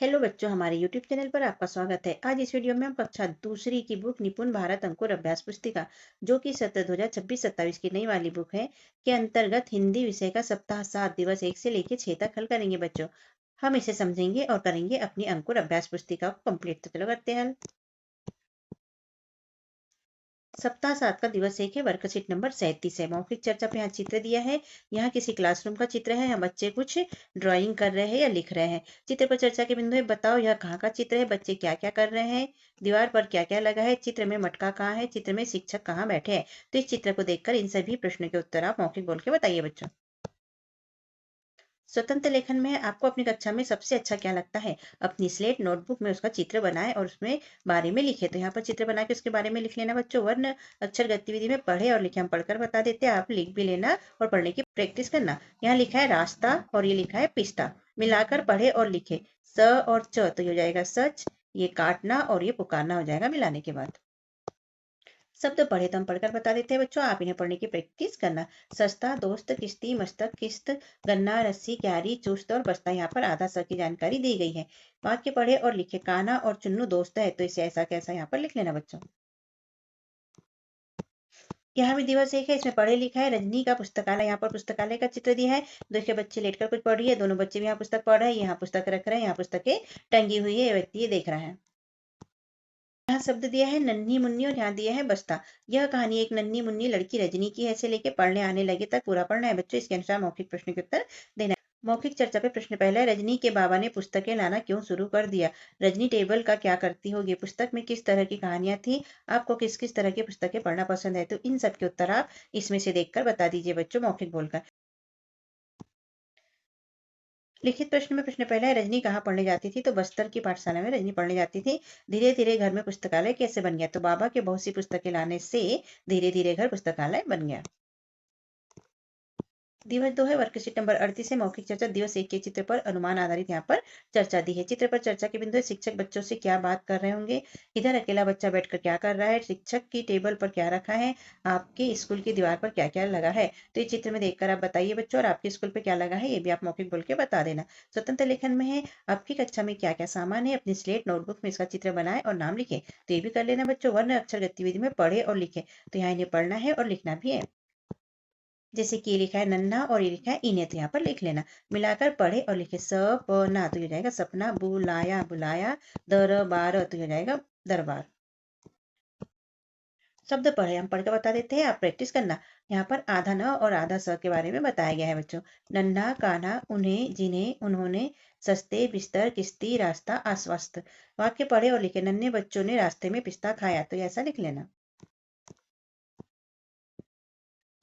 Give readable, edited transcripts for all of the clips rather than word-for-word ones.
Hello बच्चों, हमारे YouTube channel पर आपका स्वागत है। आज इस वीडियो में हम कक्षा दूसरी की बुक निपुण भारत अंकुर अभ्यास पुस्तिका, जो कि सत्र 2026-27 की नई वाली बुक है, के अंतर्गत हिंदी विषय का सप्ताह 7 दिवस 1 से लेकर 6 तक हल करेंगे बच्चों। हम इसे समझेंगे और करेंगे अपनी अंकुर अभ्यास पुस्तिका को कंप्लीट। तो चलो करते हैं हल। सप्ताह 7 का दिवस 1 है, वर्कशीट नंबर 37 है। मौखिक चर्चा पे यहाँ चित्र दिया है। यहाँ किसी क्लासरूम का चित्र है। यहाँ बच्चे कुछ ड्राइंग कर रहे हैं या लिख रहे हैं। चित्र पर चर्चा के बिंदु है। बताओ यह कहाँ का चित्र है, बच्चे क्या क्या कर रहे हैं, दीवार पर क्या क्या लगा है, चित्र में मटका कहाँ है, चित्र में शिक्षक कहाँ बैठे हैं। तो इस चित्र को देखकर इन सभी प्रश्नों के उत्तर आप मौखिक बोल के बताइए बच्चों। स्वतंत्र लेखन में आपको अपनी कक्षा में सबसे अच्छा क्या लगता है? अपनी स्लेट नोटबुक में उसका चित्र बनाए और उसमें बारे में लिखे। तो यहाँ पर चित्र बना के उसके बारे में लिख लेना बच्चों। वर्ण अक्षर गतिविधि में पढ़े और लिखे, हम पढ़कर बता देते हैं, आप लिख भी लेना और पढ़ने की प्रैक्टिस करना। यहाँ लिखा है रास्ता और ये लिखा है पिस्ता, मिलाकर पढ़े और लिखे। स और च तो ये हो जाएगा सच, ये काटना और ये पुकारना हो जाएगा मिलाने के बाद। शब्द पढ़े तो हम पढ़कर बता देते हैं बच्चों, आप इन्हें पढ़ने की प्रैक्टिस करना। सस्ता, दोस्त, किश्ती, मस्तक, किस्त, गन्ना, रस्सी, क्यारी, चुस्त और बस्ता। यहाँ पर आधा स की जानकारी दी गई है। वाक्य पढ़े और लिखे। कान्हा और चुन्नू दोस्त है, तो इसे ऐसा कैसा यहाँ पर लिख लेना बच्चों। यहाँ भी दिवस एक है, इसमें पढ़े लिखा है। रजनी का पुस्तकालय, यहाँ पर पुस्तकालय का चित्र दिया है। देखिए बच्चे लेटकर कुछ पढ़ रही है, दोनों बच्चे भी यहाँ पुस्तक पढ़ रहे हैं, यहाँ पुस्तक रख रहे हैं, यहाँ पुस्तकें टंगी हुई है, ये व्यक्ति ये देख रहा है। यहाँ शब्द दिया है नन्ही मुन्नी और यहाँ दिया है बस्ता। यह कहानी एक नन्ही मुन्नी लड़की रजनी की है, से लेके पढ़ने आने लगे तक पूरा पढ़ना है बच्चों। इसके अनुसार मौखिक प्रश्न के उत्तर देना है। मौखिक चर्चा पे प्रश्न पहला है, रजनी के बाबा ने पुस्तकें लाना क्यों शुरू कर दिया? रजनी टेबल का क्या करती होगी? पुस्तक में किस तरह की कहानियां थी? आपको किस किस तरह की पुस्तकें पढ़ना पसंद है? तो इन सब के उत्तर आप इसमें से देखकर बता दीजिए बच्चों मौखिक बोलकर। लिखित प्रश्न में प्रश्न पहला है, रजनी कहाँ पढ़ने जाती थी? तो बस्तर की पाठशाला में रजनी पढ़ने जाती थी। धीरे धीरे घर में पुस्तकालय कैसे बन गया? तो बाबा के बहुत सी पुस्तकें लाने से धीरे धीरे घर पुस्तकालय बन गया। दिवस 2 है, वर्कशीट नंबर 38 है। मौखिक चर्चा दिवस 1 के चित्र पर अनुमान आधारित यहाँ पर चर्चा दी है। चित्र पर चर्चा के बिंदु है, शिक्षक बच्चों से क्या बात कर रहे होंगे, इधर अकेला बच्चा बैठकर क्या कर रहा है, शिक्षक की टेबल पर क्या रखा है, आपके स्कूल की दीवार पर क्या क्या लगा है। तो इस चित्र में देखकर आप बताइए बच्चों, और आपके स्कूल पर क्या लगा है ये भी आप मौखिक बोल के बता देना। स्वतंत्र लेखन में है, आपकी कक्षा में क्या क्या सामान है, अपनी स्लेट नोटबुक में इसका चित्र बनाए और नाम लिखे। तो ये भी कर लेना बच्चों। वर्ण अक्षर गतिविधि में पढ़े और लिखे, तो यहाँ इन्हें पढ़ना है और लिखना भी है। जैसे कि ये लिखा है नन्हा और ये लिखा है इन्हें, तो यहाँ पर लिख लेना। मिलाकर पढ़े और लिखे। सपना तो ये हो जाएगा सपना, बुलाया बुलाया, दरबार तो ये हो जाएगा दरबार। शब्द पढ़े हम पढ़ के बता देते हैं, आप प्रैक्टिस करना। यहाँ पर आधा न और आधा स के बारे में बताया गया है बच्चों। नन्हा, कान्हा, उन्हें, जिन्हें, उन्होंने, सस्ते, बिस्तर, किश्ती, रास्ता, आश्वस्त। वाक्य पढ़े और लिखे। नन्हे बच्चों ने रास्ते में पिस्ता खाया, तो ऐसा लिख लेना।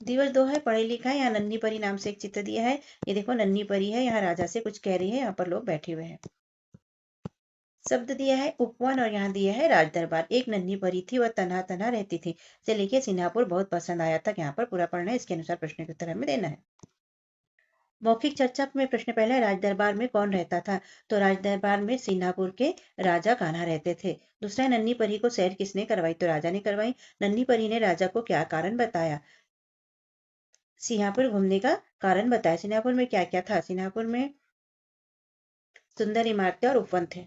दिवस 2 है, पढ़े लिखा है। यहाँ नन्ही परी नाम से एक चित्र दिया है। ये देखो नन्ही परी है, यहाँ राजा से कुछ कह रही है, यहाँ पर लोग बैठे हुए हैं। शब्द दिया है उपवन और यहाँ दिया है राज दरबार। एक नन्ही परी थी, वह तनहा तनहा रहती थी, से लेके सिन्हापुर बहुत पसंद आया था। यहाँ पर पूरा पढ़ना है, इसके अनुसार प्रश्न के उत्तर हमें देना है। मौखिक चर्चा में प्रश्न पहला है, राज दरबार में कौन रहता था? तो राज दरबार में सिन्हापुर के राजा कान्हा रहते थे। दूसरा है, नन्ही परी को सैर किसने करवाई? तो राजा ने करवाई। नन्ही परी ने राजा को क्या कारण बताया? सिंहापुर घूमने का कारण बताया। सिंहापुर में क्या क्या था? सिंहापुर में सुंदर इमारतें और उपवन थे।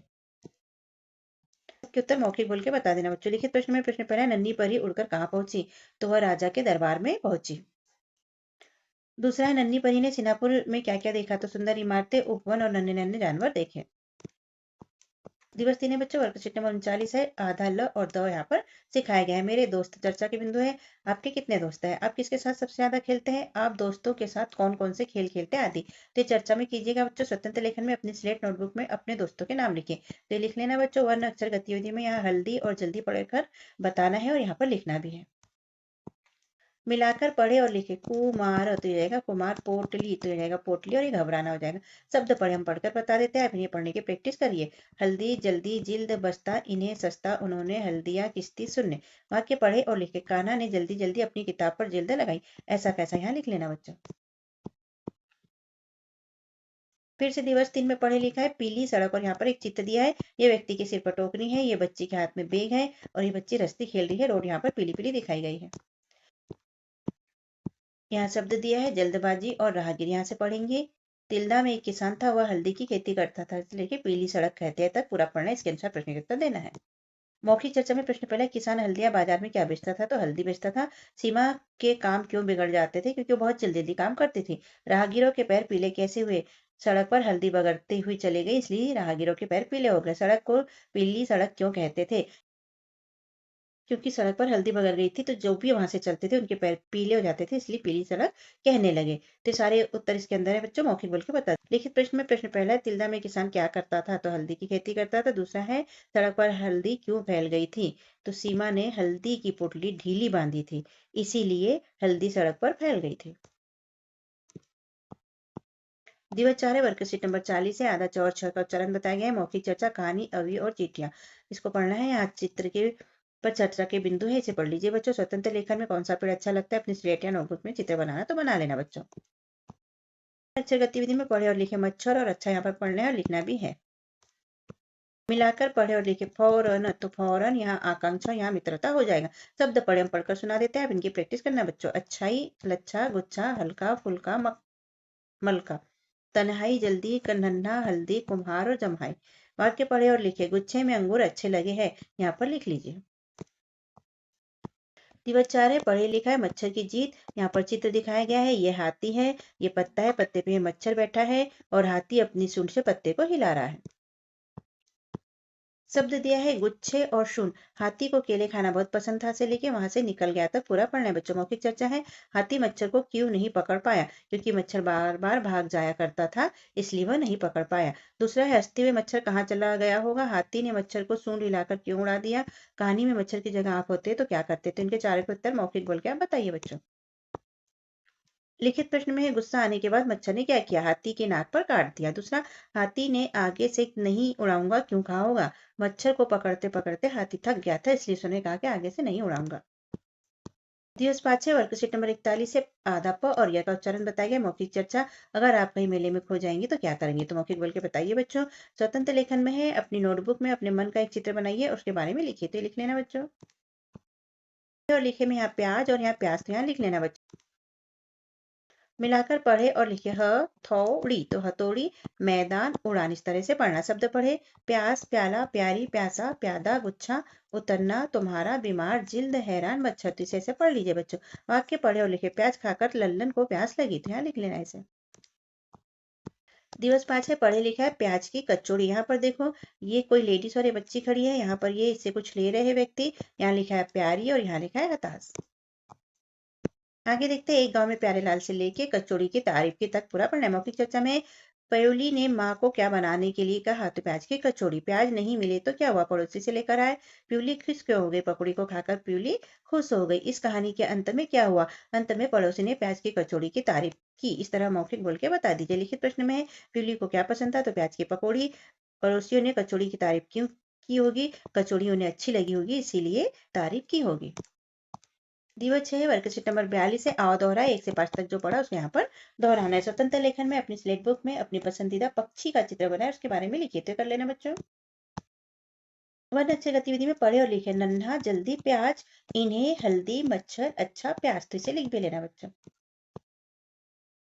के उत्तर मौखिक बोल के बता देना बच्चों। लिखित प्रश्न में प्रश्न पहला है, नन्ही परी उड़कर कहाँ पहुंची? तो वह राजा के दरबार में पहुंची। दूसरा है, नन्ही परी ने सिंहापुर में क्या क्या देखा? तो सुंदर इमारतें, उपवन और नन्हे नन्हे जानवर देखे। दिवस 3 है बच्चों, वर्कशीट नंबर 39 है। आधा ल और द यहाँ पर सिखाया गया है। मेरे दोस्त चर्चा के बिंदु है, आपके कितने दोस्त हैं, आप किसके साथ सबसे ज्यादा खेलते हैं, आप दोस्तों के साथ कौन कौन से खेल खेलते हैं आदि। तो ये चर्चा में कीजिएगा बच्चों। स्वतंत्र लेखन में अपनी स्लेट नोटबुक में अपने दोस्तों के नाम लिखिए। तो ये लिख लेना बच्चों। वर्ण अक्षर गतिविधि में यहाँ हल्दी और जल्दी पढ़कर बताना है और यहाँ पर लिखना भी है। मिलाकर पढ़े और लिखे। कुमार तो हो जाएगा कुमार, पोटली तो हो जाएगा पोटली और ये घबराना हो जाएगा। शब्द पढ़े हम पढ़कर बता देते हैं, आप इन्हें पढ़ने की प्रैक्टिस करिए। हल्दी, जल्दी, जिल्द, बस्ता, इन्हें, सस्ता, उन्होंने, हल्दिया, किश्ती, शून्य। वाक्य पढ़े और लिखे। कान्हा ने जल्दी जल्दी अपनी किताब पर जिल्द लगाई, ऐसा कैसा यहाँ लिख लेना बच्चों। फिर से दिवस 3 में पढ़े लिखा है, पीली सड़क और यहाँ पर एक चित्र दिया है। ये व्यक्ति के सिर पर टोकरी है, ये बच्ची के हाथ में बैग है और ये बच्ची रस्सी खेल रही है। रोड यहाँ पर पीली पीली दिखाई गई है। यहाँ शब्द दिया है जल्दबाजी और राहगीर, यहाँ से पढ़ेंगे। तिल्दा में एक किसान था, वह हल्दी की खेती करता था, इसलिए कि पीली सड़क कहते हैं तक पूरा पढ़ना है, इसके अनुसार प्रश्न का उत्तर देना है। मौखिक चर्चा में प्रश्न पहला, किसान हल्दिया बाजार में क्या बेचता था? तो हल्दी बेचता था। सीमा के काम क्यों बिगड़ जाते थे? क्योंकि वो बहुत जल्दी जल्दी काम करती थी। राहगीरों के पैर पीले कैसे हुए? सड़क पर हल्दी बगड़ती हुई चली गई, इसलिए राहगीरों के पैर पीले हो गए। सड़क को पीली सड़क क्यों कहते थे? क्योंकि सड़क पर हल्दी बगड़ गई थी, तो जो भी वहां से चलते थे उनके पैर पीले हो जाते थे, इसलिए पीली सड़क कहने लगे। तो ये सारे उत्तर इसके अंदर है बच्चों, मौखिक बोल के बता। लिखित प्रश्न में प्रश्न पहला है, तिल्दा में किसान क्या करता था? तो हल्दी की खेती करता था। दूसरा है, सड़क पर हल्दी क्यों फैल गई थी? तो सीमा ने हल्दी की पोटली ढीली बांधी थी, इसीलिए हल्दी सड़क पर फैल गई थी। दिवस 4 है, वर्कशीट नंबर 40 है। आधा च और छ का उच्चारण बताया गया है। मौखिक चर्चा, कहानी, अवयव और चीटियां, इसको पढ़ना है। यहाँ चित्र के पर चर्चा के बिंदु है, इसे पढ़ लीजिए बच्चों। स्वतंत्र लेखन में कौन सा पेड़ अच्छा लगता है? अपनी स्लेट या नोटबुक में चित्र बनाना तो बना लेना बच्चों। अक्षर गतिविधि में पढ़े और लिखे मच्छर, और अच्छा यहाँ पर पढ़ना है और लिखना भी है। मिलाकर पढ़े और लिखे फौरन, तो फौरन यहाँ आकांक्षा, यहाँ मित्रता हो जाएगा। शब्द पढ़े हम पढ़कर सुना देते हैं, अब इनकी प्रैक्टिस करना बच्चों। अच्छाई, लच्छा, गुच्छा, हल्का फुल्का, मलका। तन्हाई, जल्दी, नन्हा, हल्दी, कुम्हार और जम्हाई। वाक्य पढ़े और लिखे, गुच्छे में अंगूर अच्छे लगे हैं, यहाँ पर लिख लीजिए। दिवस 4 है, पढ़े लिखा है, मच्छर की जीत। यहाँ पर चित्र दिखाया गया है, ये हाथी है, ये पत्ता है, पत्ते पे मच्छर बैठा है और हाथी अपनी सूंड से पत्ते को हिला रहा है। शब्द दिया है, गुच्छे और शून। हाथी को केले खाना बहुत पसंद था, से लेके वहां से निकल गया तक पूरा पढ़ना है बच्चों। मौखिक चर्चा है, हाथी मच्छर को क्यों नहीं पकड़ पाया? क्योंकि मच्छर बार बार भाग जाया करता था, इसलिए वह नहीं पकड़ पाया। दूसरा है, हंसते हुए मच्छर कहाँ चला गया होगा? हाथी ने मच्छर को सूंड हिलाकर क्यों उड़ा दिया? कहानी में मच्छर की जगह आप होते तो क्या करते? तो इनके चारों के उत्तर मौखिक बोल के आप बताइए बच्चों। लिखित प्रश्न में है, गुस्सा आने के बाद मच्छर ने क्या किया? हाथी के नाक पर काट दिया। दूसरा, हाथी ने आगे से नहीं उड़ाऊंगा क्यों कहा होगा? मच्छर को पकड़ते पकड़ते हाथी थक गया था, इसलिए उसने कहा कि आगे से नहीं उड़ाऊंगा। दिवस 5 है, वर्कशीट नंबर 41 से आधा प और या का उच्चारण बताया गया। मौखिक चर्चा, अगर आप कहीं मेले में खो जाएंगे तो क्या करेंगे? तो मौखिक बोल के बताइए बच्चों। स्वतंत्र लेखन में है, अपनी नोटबुक में अपने मन का एक चित्र बनाइए, उसके बारे में लिखिए, तो ये लिख लेना बच्चों। और लिखे में यहाँ प्याज और यहाँ प्याज, तो यहाँ लिख लेना बच्चों। मिलाकर पढ़े और लिखे, हथौड़ी, तो हथौड़ी, मैदान, उड़ान, इस तरह से पढ़ना। शब्द पढ़े, प्यास, प्याला, प्यारी, प्यासा, प्यादा, गुच्छा, उतरना, तुम्हारा, बीमार, जिल्द, हैरान, मच्छर, तो इसे ऐसे पढ़ लीजिए बच्चों। वाक्य पढ़े और लिखे, प्याज खाकर लल्लन को प्यास लगी, तो यहाँ लिख लेना इसे। दिवस 5 है, पढ़े लिखा है, प्याज की कचौड़ी। यहाँ पर देखो, ये कोई लेडीज और ये बच्ची खड़ी है, यहाँ पर ये इससे कुछ ले रहे हैं व्यक्ति। यहाँ लिखा है प्यारी और यहाँ लिखा है हताश। आगे देखते हैं, एक गांव में प्यारेलाल से लेके कचौड़ी की तारीफ की तक पूरा पढ़ना है। मौखिक चर्चा में, पयोली ने माँ को क्या बनाने के लिए कहा? तो प्याज की कचौड़ी। प्याज नहीं मिले तो क्या हुआ? पड़ोसी से लेकर आए। प्यूली खुश क्यों हो गई? पकौड़ी को खाकर प्यूली खुश हो गई। इस कहानी के अंत में क्या हुआ? अंत में पड़ोसी ने प्याज की कचौड़ी की तारीफ की। इस तरह मौखिक बोल के बता दीजिए। लिखित प्रश्न में है, प्यूली को क्या पसंद था? तो प्याज की पकौड़ी। पड़ोसियों ने कचौड़ी की तारीफ क्यों की होगी? कचौड़ी उन्हें अच्छी लगी होगी, इसीलिए तारीफ की होगी। दिवस 6 वर्कशीट नंबर 42 है, आओ दोहरा 1 से 5 तक जो पढ़ा उसको यहाँ पर दोहराना है। स्वतंत्र लेखन में अपनी स्लेट बुक में अपनी पसंदीदा पक्षी का चित्र बनाए, उसके बारे में लिखिए, तो कर लेना बच्चों। वन अच्छे गतिविधि में पढ़े और लिखे, नन्हा, जल्दी, प्याज, इन्हें, हल्दी, मच्छर, अच्छा, प्याज, तो इसे लिख भी लेना बच्चों।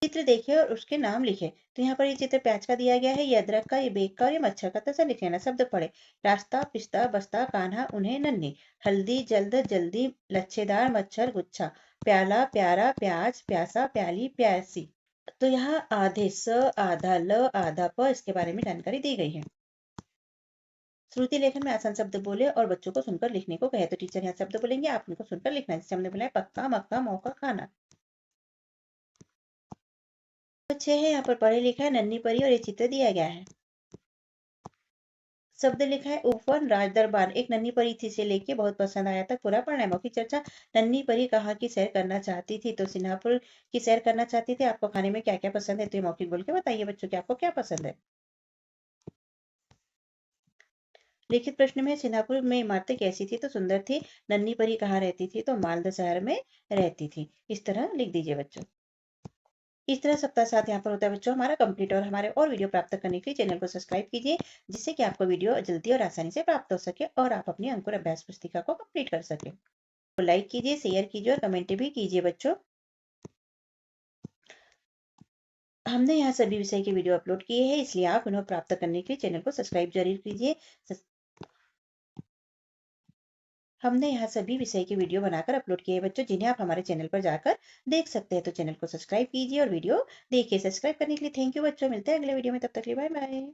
चित्र देखे और उसके नाम लिखे, तो यहाँ पर ये चित्र प्याज का दिया गया है, ये अदरक का, ये बेग का और ये मच्छर का, तो लिख लेना। शब्द पढ़े, रास्ता, पिस्ता, बस्ता, कान्हा, उन्हें, नन्ही, हल्दी, जल्द, जल्दी, लच्छेदार, मच्छर, गुच्छा, प्याला, प्यारा, प्याज, प्यासा, प्याली, प्यासी। तो यहाँ आधे, स, आधा, ल, आधा, प, इसके बारे में जानकारी दी गई है। श्रुति लेखन में आसान शब्द बोले और बच्चों को सुनकर लिखने को कहे, तो टीचर यहाँ शब्द बोलेंगे, आप उनको सुनकर लिखना है। जैसे हमने बोला है, पक्का, मक्का, मौका, खाना। अच्छे है, यहाँ पर पढ़े लिखा है, नन्ही परी और ये चित्र दिया गया है। शब्द लिखा है, उपवन, राज दरबार। एक नन्ही परी थी से लेके बहुत पसंद आया तक पूरा पढ़ना है। मौखिक चर्चा, नन्ही परी कहाँ की सैर करना चाहती थी? तो सिन्हापुर की सैर करना चाहती थी। आपको खाने में क्या क्या पसंद है? तो ये मौखिक बोल के बताइए बच्चों कि आपको क्या पसंद है। लिखित प्रश्न में, सिन्हापुर में इमारतें कैसी थी? तो सुंदर थी। नन्ही परी कहाँ रहती थी? तो मालदा शहर में रहती थी। इस तरह लिख दीजिए बच्चों। इस तरह सप्ताह साथ यहाँ पर होता है बच्चों हमारा कंप्लीट, और हमारे और वीडियो प्राप्त करने के लिए चैनल को सब्सक्राइब कीजिए, जिससे कि आपको वीडियो जल्दी और आसानी से प्राप्त हो सके और आप अपनी अंकुर अभ्यास पुस्तिका को कंप्लीट कर सके। तो लाइक कीजिए, शेयर कीजिए और कमेंट भी कीजिए बच्चों। हमने यहाँ सभी विषय के वीडियो अपलोड किए हैं, इसलिए आप उन्हें प्राप्त करने के लिए चैनल को सब्सक्राइब जरूर कीजिए। हमने यहाँ सभी विषय के वीडियो बनाकर अपलोड किए हैं बच्चों, जिन्हें आप हमारे चैनल पर जाकर देख सकते हैं। तो चैनल को सब्सक्राइब कीजिए और वीडियो देखिए। सब्सक्राइब करने के लिए थैंक यू बच्चों, मिलते हैं अगले वीडियो में, तब तक के लिए बाय बाय।